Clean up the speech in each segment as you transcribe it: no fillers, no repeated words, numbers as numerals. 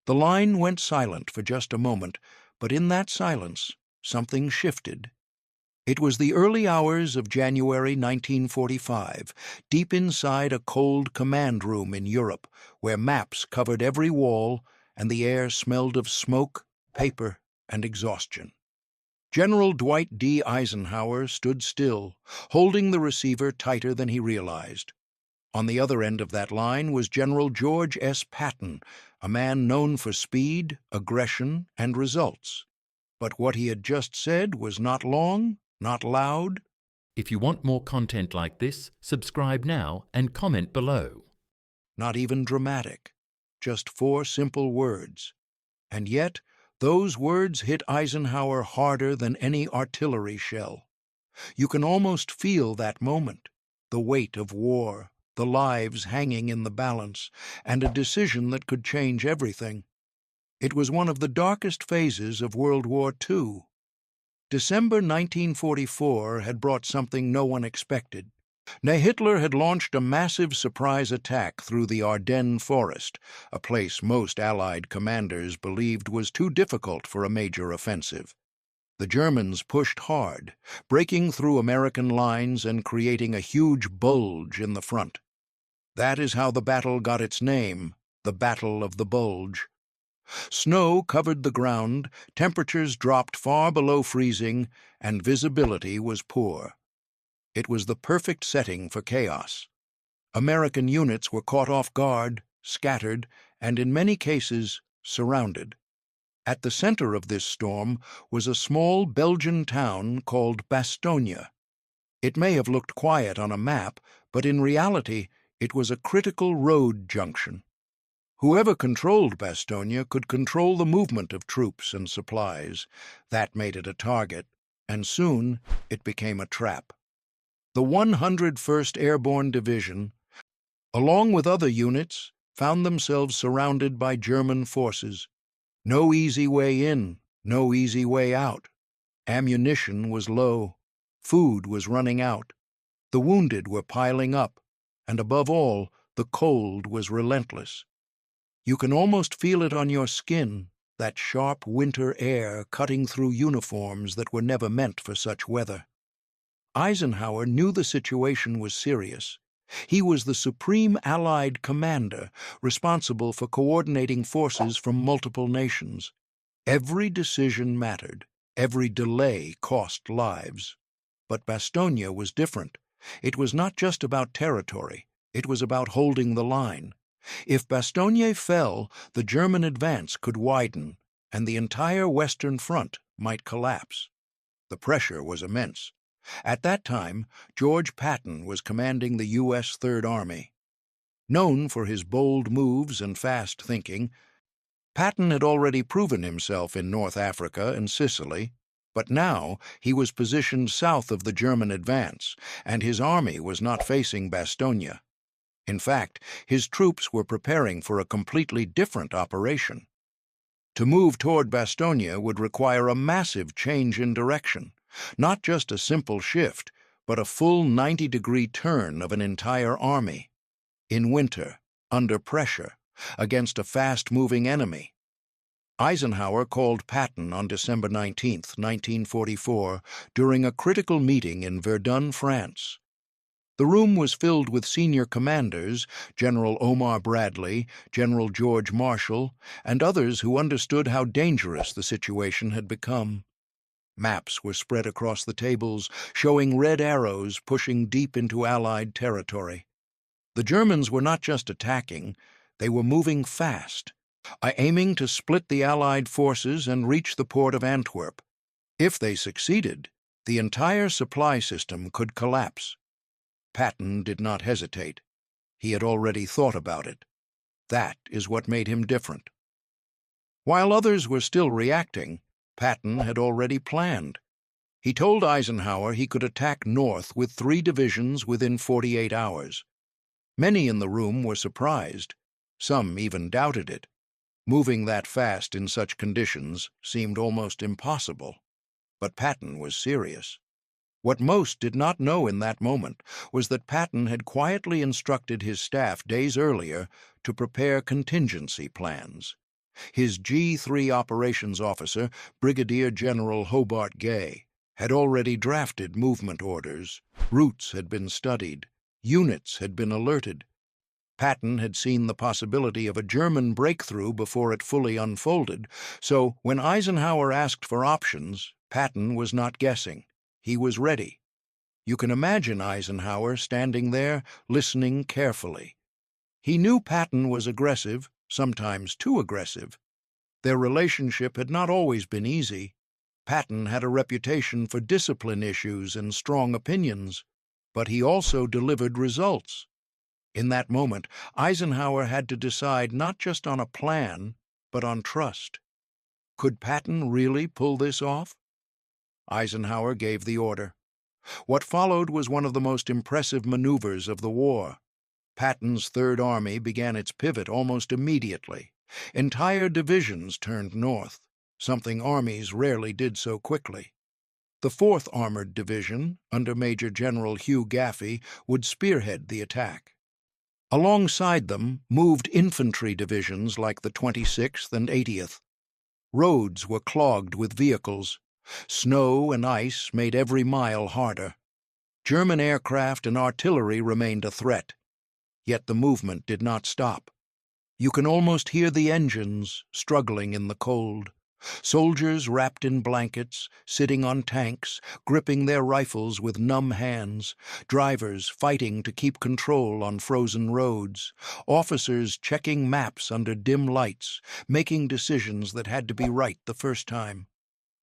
The line went silent for just a moment, but in that silence, something shifted. It was the early hours of January 1945, deep inside a cold command room in Europe, where maps covered every wall and the air smelled of smoke, paper, and exhaustion. General Dwight D. Eisenhower stood still, holding the receiver tighter than he realized. On the other end of that line was General George S. Patton, a man known for speed, aggression, and results. But what he had just said was not long, not loud. If you want more content like this, subscribe now and comment below. Not even dramatic. Just 4 simple words. And yet, those words hit Eisenhower harder than any artillery shell. You can almost feel that moment, the weight of war, the lives hanging in the balance, and a decision that could change everything. It was one of the darkest phases of World War II. December 1944 had brought something no one expected. Hitler had launched a massive surprise attack through the Ardennes forest, a place most Allied commanders believed was too difficult for a major offensive. The Germans pushed hard, breaking through American lines and creating a huge bulge in the front. That is how the battle got its name, the Battle of the Bulge. Snow covered the ground, temperatures dropped far below freezing, and visibility was poor. It was the perfect setting for chaos. American units were caught off guard, scattered, and in many cases, surrounded. At the center of this storm was a small Belgian town called Bastogne. It may have looked quiet on a map, but in reality, it was a critical road junction. Whoever controlled Bastogne could control the movement of troops and supplies. That made it a target, and soon it became a trap. The 101st Airborne Division, along with other units, found themselves surrounded by German forces. No easy way in, no easy way out. Ammunition was low. Food was running out. The wounded were piling up. And above all, the cold was relentless. You can almost feel it on your skin, that sharp winter air cutting through uniforms that were never meant for such weather. Eisenhower knew the situation was serious. He was the supreme Allied commander, responsible for coordinating forces from multiple nations. Every decision mattered. Every delay cost lives. But Bastogne was different. It was not just about territory. It was about holding the line. If Bastogne fell, the German advance could widen, and the entire Western Front might collapse. The pressure was immense. At that time, George Patton was commanding the U.S. Third Army. Known for his bold moves and fast thinking, Patton had already proven himself in North Africa and Sicily, but now he was positioned south of the German advance, and his army was not facing Bastogne. In fact, his troops were preparing for a completely different operation. To move toward Bastogne would require a massive change in direction, not just a simple shift, but a full 90-degree turn of an entire army. In winter, under pressure, against a fast-moving enemy. Eisenhower called Patton on December 19, 1944, during a critical meeting in Verdun, France. The room was filled with senior commanders, General Omar Bradley, General George Marshall, and others who understood how dangerous the situation had become. Maps were spread across the tables, showing red arrows pushing deep into Allied territory. The Germans were not just attacking, they were moving fast, aiming to split the Allied forces and reach the port of Antwerp. If they succeeded, the entire supply system could collapse. Patton did not hesitate. He had already thought about it. That is what made him different. While others were still reacting, Patton had already planned. He told Eisenhower he could attack north with 3 divisions within 48 hours. Many in the room were surprised. Some even doubted it. Moving that fast in such conditions seemed almost impossible. But Patton was serious. What most did not know in that moment was that Patton had quietly instructed his staff days earlier to prepare contingency plans. His G3 operations officer, Brigadier General Hobart Gay, had already drafted movement orders. Routes had been studied. Units had been alerted. Patton had seen the possibility of a German breakthrough before it fully unfolded, so when Eisenhower asked for options, Patton was not guessing. He was ready. You can imagine Eisenhower standing there, listening carefully. He knew Patton was aggressive, sometimes too aggressive. Their relationship had not always been easy. Patton had a reputation for discipline issues and strong opinions, but he also delivered results. In that moment, Eisenhower had to decide not just on a plan, but on trust. Could Patton really pull this off? Eisenhower gave the order. What followed was one of the most impressive maneuvers of the war. Patton's Third Army began its pivot almost immediately. Entire divisions turned north, something armies rarely did so quickly. The 4th Armored Division, under Major General Hugh Gaffey, would spearhead the attack. Alongside them moved infantry divisions like the 26th and 80th. Roads were clogged with vehicles. Snow and ice made every mile harder. German aircraft and artillery remained a threat. Yet the movement did not stop. You can almost hear the engines struggling in the cold. Soldiers wrapped in blankets, sitting on tanks, gripping their rifles with numb hands, drivers fighting to keep control on frozen roads, officers checking maps under dim lights, making decisions that had to be right the first time.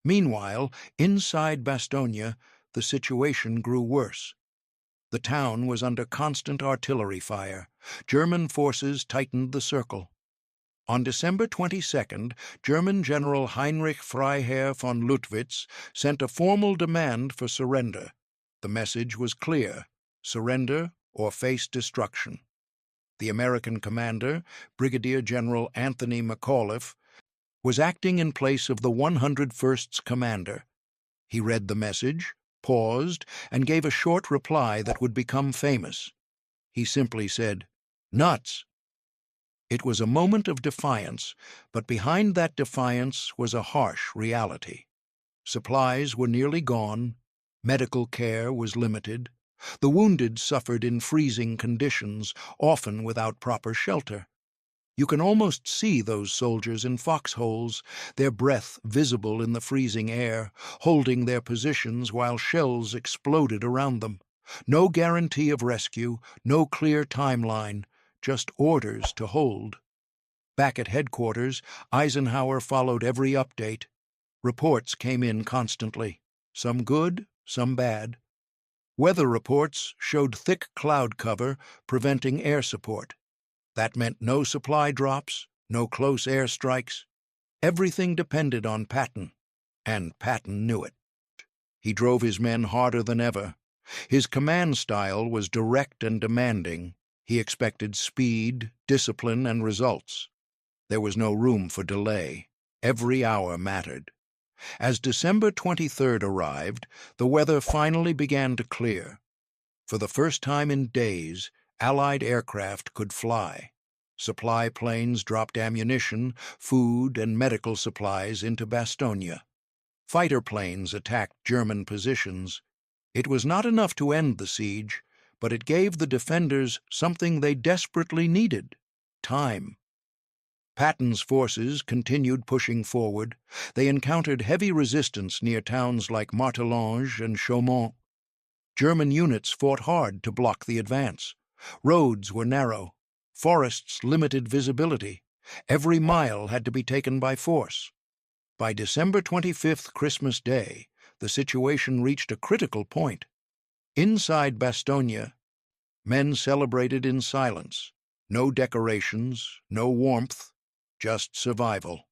Meanwhile, inside Bastogne, the situation grew worse. The town was under constant artillery fire. German forces tightened the circle. On December 22nd, German General Heinrich Freiherr von Luttwitz sent a formal demand for surrender. The message was clear: surrender or face destruction. The American commander, Brigadier General Anthony McAuliffe, was acting in place of the 101st's commander. He read the message, paused, and gave a short reply that would become famous. He simply said, "Nuts." It was a moment of defiance, but behind that defiance was a harsh reality. Supplies were nearly gone, medical care was limited, the wounded suffered in freezing conditions, often without proper shelter. You can almost see those soldiers in foxholes, their breath visible in the freezing air, holding their positions while shells exploded around them. No guarantee of rescue, no clear timeline, just orders to hold. Back at headquarters, Eisenhower followed every update. Reports came in constantly, some good, some bad. Weather reports showed thick cloud cover preventing air support. That meant no supply drops, no close airstrikes. Everything depended on Patton, and Patton knew it. He drove his men harder than ever. His command style was direct and demanding. He expected speed, discipline, and results. There was no room for delay. Every hour mattered. As December 23rd arrived, the weather finally began to clear. For the first time in days, Allied aircraft could fly. Supply planes dropped ammunition, food, and medical supplies into Bastogne. Fighter planes attacked German positions. It was not enough to end the siege, but it gave the defenders something they desperately needed: time. Patton's forces continued pushing forward. They encountered heavy resistance near towns like Martelange and Chaumont. German units fought hard to block the advance. Roads were narrow. Forests limited visibility. Every mile had to be taken by force. By December 25th, Christmas Day, the situation reached a critical point. Inside Bastogne, men celebrated in silence. No decorations, no warmth, just survival.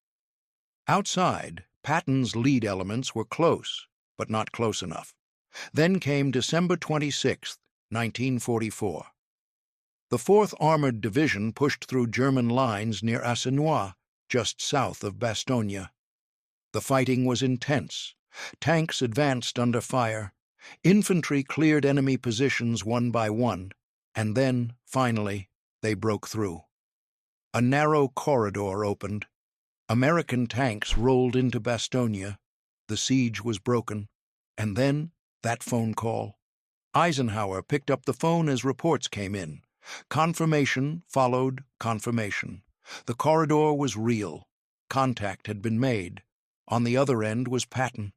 Outside, Patton's lead elements were close, but not close enough. Then came December 26th, 1944. The 4th Armored Division pushed through German lines near Eisenhower, just south of Bastogne. The fighting was intense. Tanks advanced under fire. Infantry cleared enemy positions one by one, and then, finally, they broke through. A narrow corridor opened. American tanks rolled into Bastogne. The siege was broken. And then, that phone call. Eisenhower picked up the phone as reports came in. Confirmation followed confirmation. The corridor was real. Contact had been made. On the other end was Patton.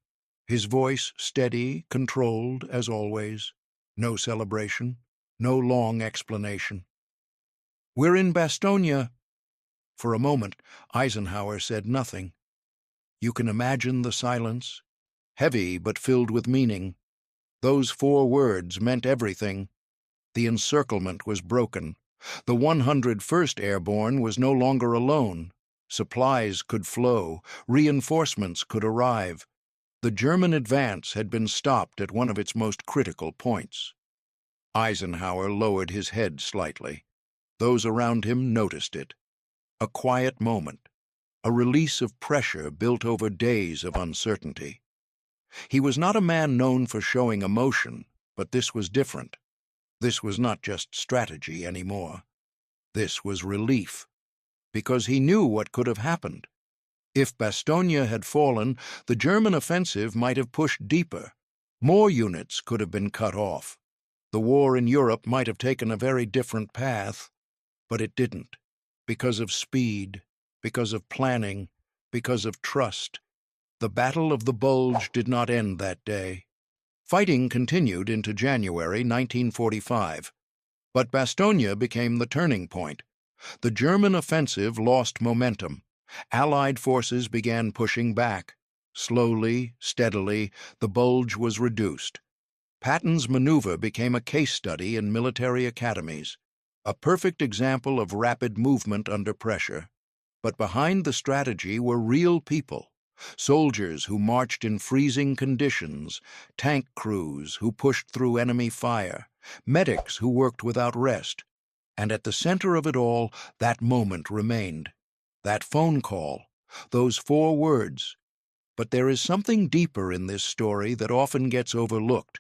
His voice steady, controlled, as always. No celebration. No long explanation. "We're in Bastogne." For a moment, Eisenhower said nothing. You can imagine the silence, heavy but filled with meaning. Those 4 words meant everything. The encirclement was broken. The 101st Airborne was no longer alone. Supplies could flow. Reinforcements could arrive. The German advance had been stopped at one of its most critical points. Eisenhower lowered his head slightly. Those around him noticed it. A quiet moment. A release of pressure built over days of uncertainty. He was not a man known for showing emotion, but this was different. This was not just strategy anymore. This was relief, because he knew what could have happened. If Bastogne had fallen, the German offensive might have pushed deeper. More units could have been cut off. The war in Europe might have taken a very different path, but it didn't, because of speed, because of planning, because of trust. The Battle of the Bulge did not end that day. Fighting continued into January 1945, but Bastogne became the turning point. The German offensive lost momentum. Allied forces began pushing back. Slowly, steadily, the bulge was reduced. Patton's maneuver became a case study in military academies, a perfect example of rapid movement under pressure. But behind the strategy were real people. Soldiers who marched in freezing conditions, tank crews who pushed through enemy fire, medics who worked without rest. And at the center of it all, that moment remained. That phone call, those 4 words. But there is something deeper in this story that often gets overlooked.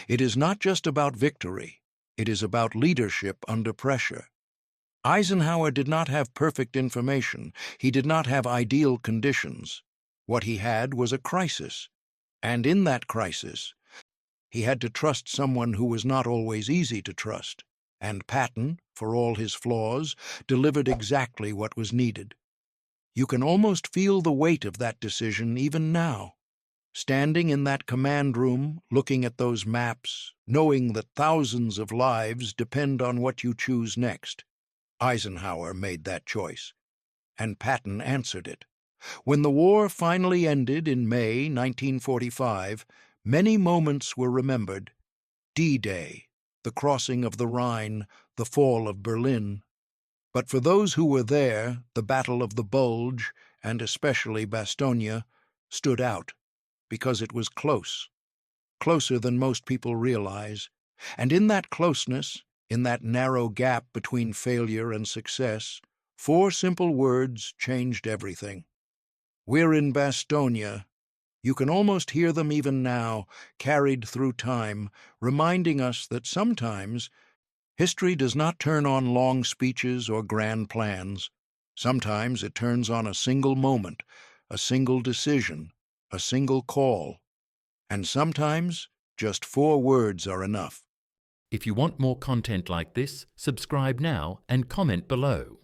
It is not just about victory. It is about leadership under pressure. Eisenhower did not have perfect information. He did not have ideal conditions. What he had was a crisis. And in that crisis, he had to trust someone who was not always easy to trust. And Patton, for all his flaws, delivered exactly what was needed. You can almost feel the weight of that decision even now. Standing in that command room, looking at those maps, knowing that thousands of lives depend on what you choose next. Eisenhower made that choice, and Patton answered it. When the war finally ended in May 1945, many moments were remembered. D-Day, the crossing of the Rhine, the fall of Berlin. But for those who were there, the Battle of the Bulge, and especially Bastogne, stood out, because it was close, closer than most people realize. And in that closeness, in that narrow gap between failure and success, 4 simple words changed everything. We're in Bastogne. You can almost hear them even now, carried through time, reminding us that sometimes history does not turn on long speeches or grand plans. Sometimes it turns on a single moment, a single decision, a single call. And sometimes just 4 words are enough. If you want more content like this, subscribe now and comment below.